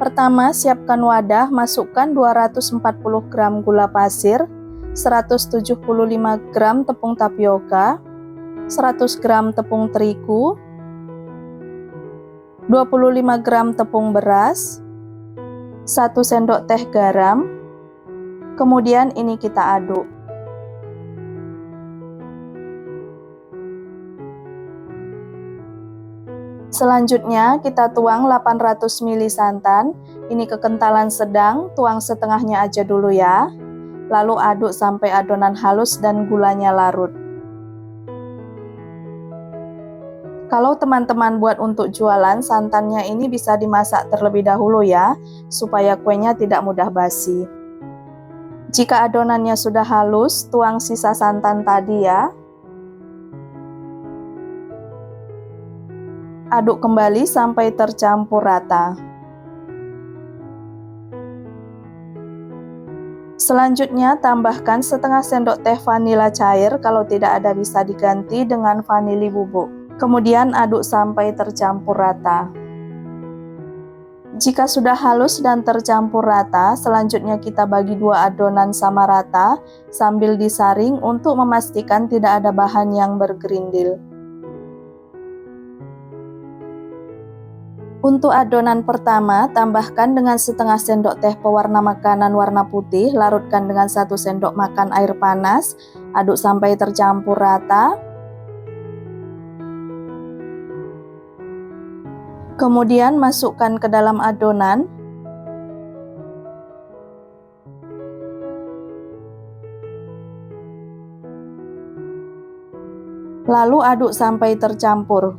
Pertama, siapkan wadah, masukkan 240 gram gula pasir, 175 gram tepung tapioka, 100 gram tepung terigu, 25 gram tepung beras, 1 sendok teh garam, kemudian ini kita aduk. Selanjutnya kita tuang 800 ml santan, ini kekentalan sedang, tuang setengahnya aja dulu ya. Lalu aduk sampai adonan halus dan gulanya larut. Kalau teman-teman buat untuk jualan, santannya ini bisa dimasak terlebih dahulu ya, supaya kuenya tidak mudah basi. Jika adonannya sudah halus, tuang sisa santan tadi ya. Aduk kembali sampai tercampur rata. Selanjutnya tambahkan setengah sendok teh vanila cair, kalau tidak ada bisa diganti dengan vanili bubuk. Kemudian aduk sampai tercampur rata. Jika sudah halus dan tercampur rata, selanjutnya kita bagi dua adonan sama rata sambil disaring untuk memastikan tidak ada bahan yang bergerindil. Untuk adonan pertama, tambahkan dengan setengah sendok teh pewarna makanan warna putih, larutkan dengan 1 sendok makan air panas, aduk sampai tercampur rata. Kemudian masukkan ke dalam adonan. Lalu aduk sampai tercampur.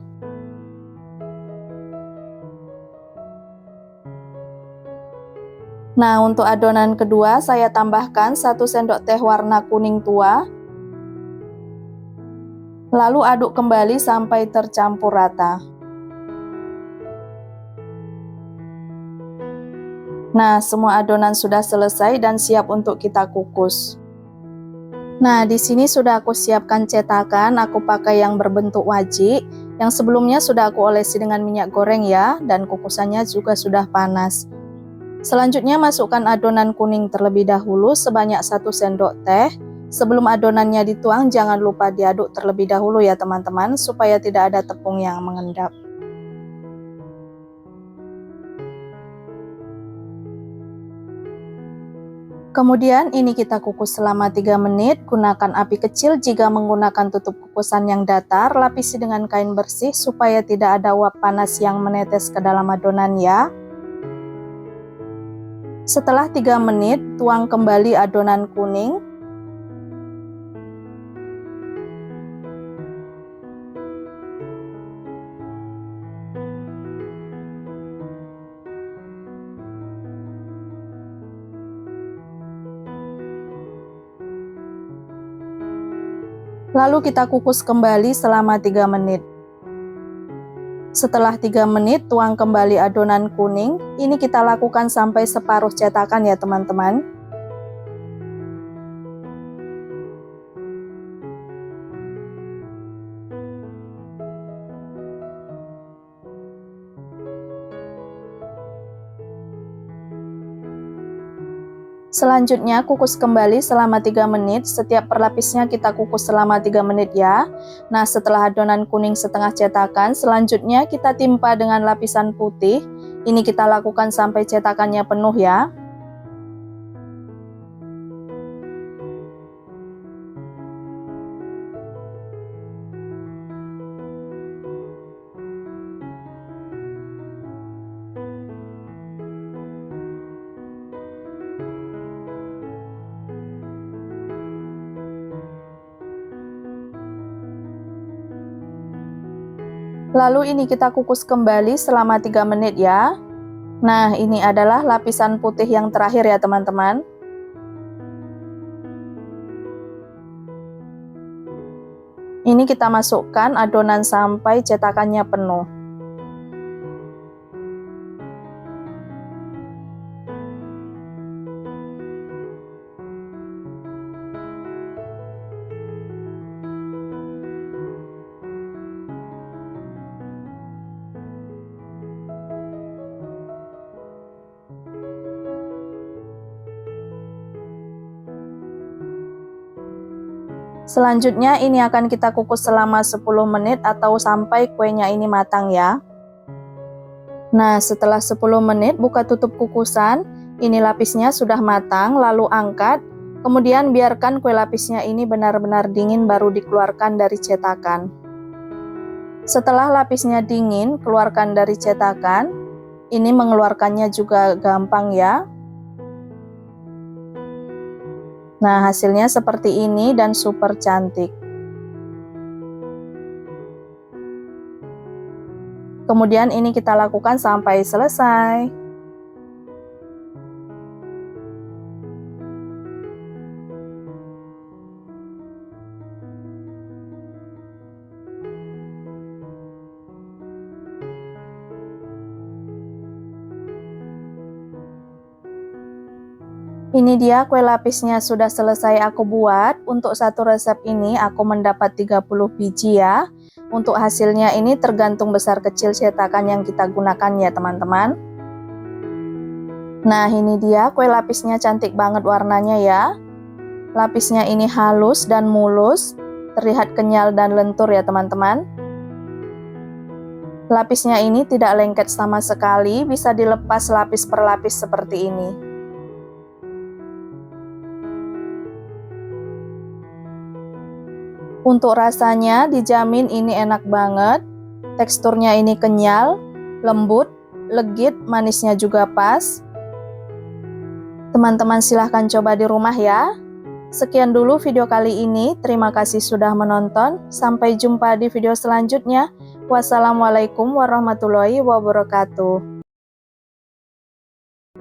Nah, untuk adonan kedua saya tambahkan 1 sendok teh warna kuning tua. Lalu aduk kembali sampai tercampur rata. Nah, semua adonan sudah selesai dan siap untuk kita kukus. Nah, di sini sudah aku siapkan cetakan, aku pakai yang berbentuk wajik. Yang sebelumnya sudah aku olesi dengan minyak goreng ya, dan kukusannya juga sudah panas. Selanjutnya masukkan adonan kuning terlebih dahulu sebanyak 1 sendok teh. Sebelum adonannya dituang jangan lupa diaduk terlebih dahulu ya teman-teman, supaya tidak ada tepung yang mengendap. Kemudian ini kita kukus selama 3 menit, gunakan api kecil jika menggunakan tutup kukusan yang datar, lapisi dengan kain bersih supaya tidak ada uap panas yang menetes ke dalam adonan ya. Setelah 3 menit, tuang kembali adonan kuning. Lalu kita kukus kembali selama 3 menit. Setelah 3 menit, tuang kembali adonan kuning. Ini kita lakukan sampai separuh cetakan ya teman-teman. Selanjutnya kukus kembali selama 3 menit, setiap perlapisnya kita kukus selama 3 menit ya. Nah, setelah adonan kuning setengah cetakan, selanjutnya kita timpa dengan lapisan putih. Ini kita lakukan sampai cetakannya penuh ya. Lalu ini kita kukus kembali selama 3 menit ya. Nah, ini adalah lapisan putih yang terakhir ya teman-teman. Ini kita masukkan adonan sampai cetakannya penuh. Selanjutnya ini akan kita kukus selama 10 menit atau sampai kuenya ini matang ya. Nah, setelah 10 menit buka tutup kukusan, ini lapisnya sudah matang, lalu angkat. Kemudian biarkan kue lapisnya ini benar-benar dingin baru dikeluarkan dari cetakan. Setelah lapisnya dingin, keluarkan dari cetakan. Ini mengeluarkannya juga gampang ya. Nah, hasilnya seperti ini dan super cantik. Kemudian ini kita lakukan sampai selesai. Ini dia kue lapisnya sudah selesai aku buat. Untuk satu resep ini aku mendapat 30 biji ya. Untuk hasilnya ini tergantung besar kecil cetakan yang kita gunakan ya teman-teman. Nah, ini dia kue lapisnya, cantik banget warnanya ya. Lapisnya ini halus dan mulus, terlihat kenyal dan lentur ya teman-teman. Lapisnya ini tidak lengket sama sekali, bisa dilepas lapis per lapis seperti ini. Untuk rasanya dijamin ini enak banget. Teksturnya ini kenyal, lembut, legit, manisnya juga pas. Teman-teman silahkan coba di rumah ya. Sekian dulu video kali ini, terima kasih sudah menonton. Sampai jumpa di video selanjutnya. Wassalamualaikum warahmatullahi wabarakatuh.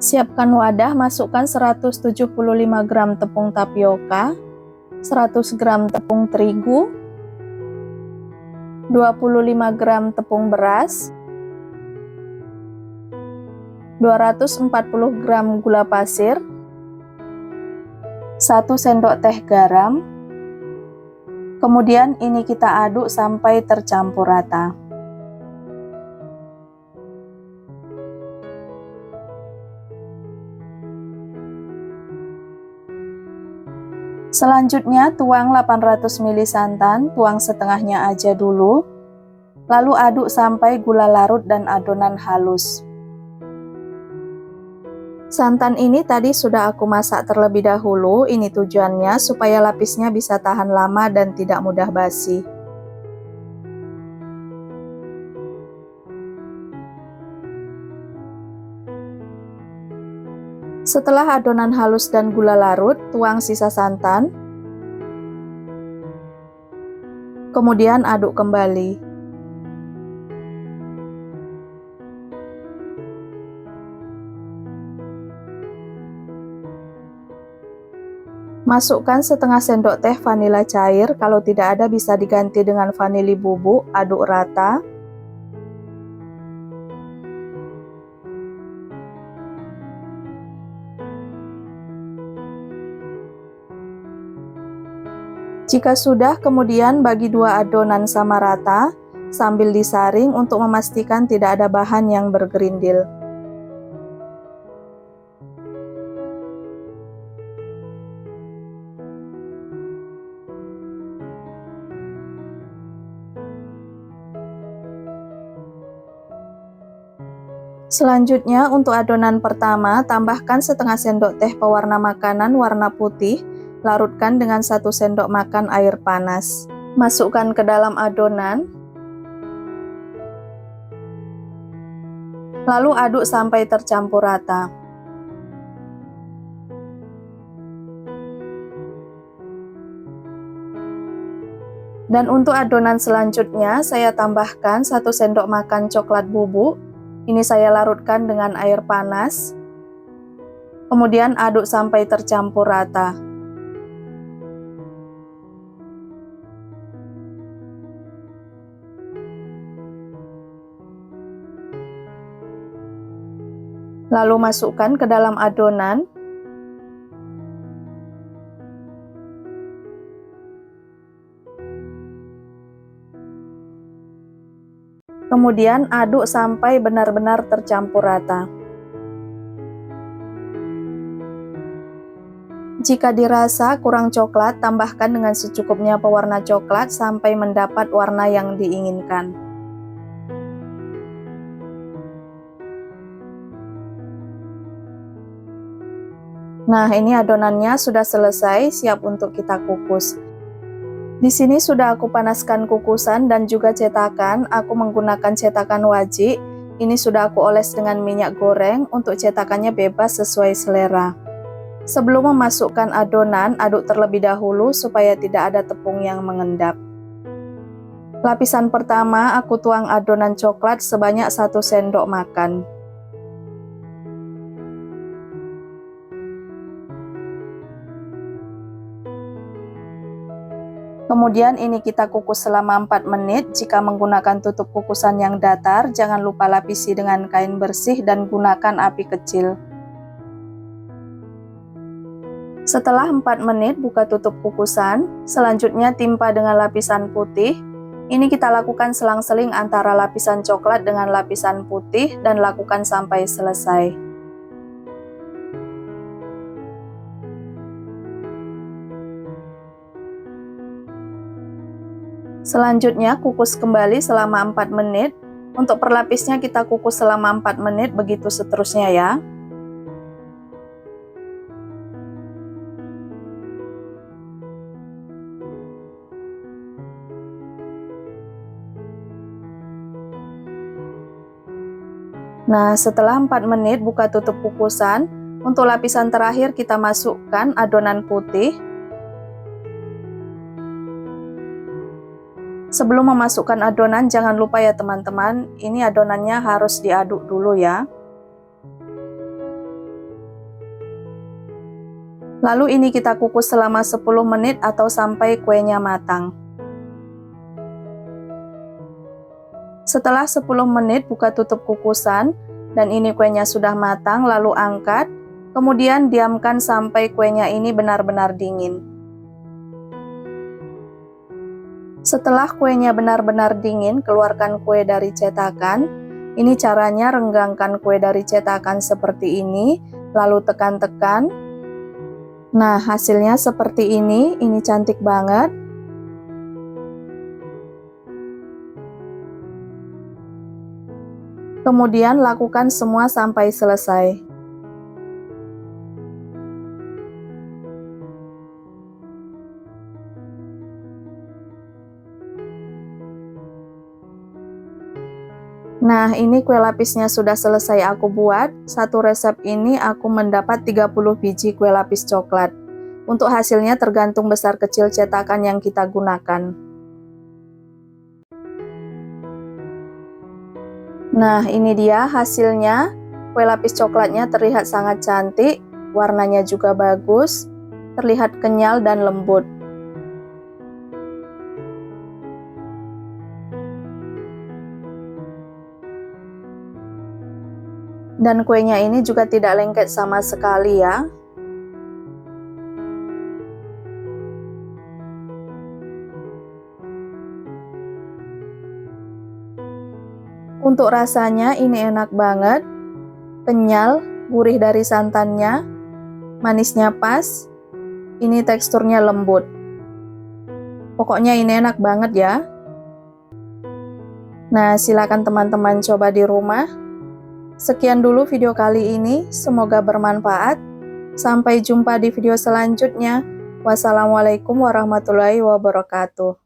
Siapkan wadah, masukkan 175 gram tepung tapioka, 100 gram tepung terigu, 25 gram tepung beras, 240 gram gula pasir, 1 sendok teh garam. Kemudian ini kita aduk sampai tercampur rata. Selanjutnya tuang 800 ml santan, tuang setengahnya aja dulu. Lalu aduk sampai gula larut dan adonan halus. Santan ini tadi sudah aku masak terlebih dahulu, ini tujuannya supaya lapisnya bisa tahan lama dan tidak mudah basi. Setelah adonan halus dan gula larut, tuang sisa santan. Kemudian aduk kembali. Masukkan setengah sendok teh vanila cair, kalau tidak ada bisa diganti dengan vanili bubuk, aduk rata. Jika sudah, kemudian bagi dua adonan sama rata, sambil disaring untuk memastikan tidak ada bahan yang bergerindil. Selanjutnya untuk adonan pertama, tambahkan setengah sendok teh pewarna makanan warna putih, larutkan dengan 1 sendok makan air panas. Masukkan ke dalam adonan. Lalu aduk sampai tercampur rata. Dan untuk adonan selanjutnya, saya tambahkan 1 sendok makan coklat bubuk. Ini saya larutkan dengan air panas. Kemudian aduk sampai tercampur rata. Lalu masukkan ke dalam adonan. Kemudian aduk sampai benar-benar tercampur rata. Jika dirasa kurang coklat, tambahkan dengan secukupnya pewarna coklat sampai mendapat warna yang diinginkan. Nah, ini adonannya sudah selesai, siap untuk kita kukus. Di sini sudah aku panaskan kukusan dan juga cetakan. Aku menggunakan cetakan wajik. Ini sudah aku oles dengan minyak goreng. Untuk cetakannya bebas sesuai selera. Sebelum memasukkan adonan, aduk terlebih dahulu supaya tidak ada tepung yang mengendap. Lapisan pertama, aku tuang adonan coklat sebanyak 1 sendok makan. Kemudian ini kita kukus selama 4 menit. Jika menggunakan tutup kukusan yang datar, jangan lupa lapisi dengan kain bersih dan gunakan api kecil. Setelah 4 menit buka tutup kukusan, selanjutnya timpa dengan lapisan putih. Ini kita lakukan selang-seling antara lapisan coklat dengan lapisan putih dan lakukan sampai selesai. Selanjutnya kukus kembali selama 4 menit. Untuk perlapisnya kita kukus selama 4 menit, begitu seterusnya ya. Nah, setelah 4 menit buka tutup kukusan, untuk lapisan terakhir kita masukkan adonan putih. Sebelum memasukkan adonan, jangan lupa ya teman-teman, ini adonannya harus diaduk dulu ya. Lalu ini kita kukus selama 10 menit atau sampai kuenya matang. Setelah 10 menit buka tutup kukusan dan ini kuenya sudah matang, lalu angkat. Kemudian diamkan sampai kuenya ini benar-benar dingin. Setelah kuenya benar-benar dingin, keluarkan kue dari cetakan. Ini caranya, renggangkan kue dari cetakan seperti ini, lalu tekan-tekan. Nah, hasilnya seperti ini cantik banget. Kemudian lakukan semua sampai selesai. Nah, ini kue lapisnya sudah selesai aku buat. Satu resep ini aku mendapat 30 biji kue lapis coklat. Untuk hasilnya tergantung besar kecil cetakan yang kita gunakan. Nah, ini dia hasilnya. Kue lapis coklatnya terlihat sangat cantik, warnanya juga bagus, terlihat kenyal dan lembut. Dan kuenya ini juga tidak lengket sama sekali ya. Untuk rasanya ini enak banget, kenyal, gurih dari santannya, manisnya pas, ini teksturnya lembut. Pokoknya ini enak banget ya. Nah, silakan teman-teman coba di rumah. Sekian dulu video kali ini, semoga bermanfaat. Sampai jumpa di video selanjutnya. Wassalamualaikum warahmatullahi wabarakatuh.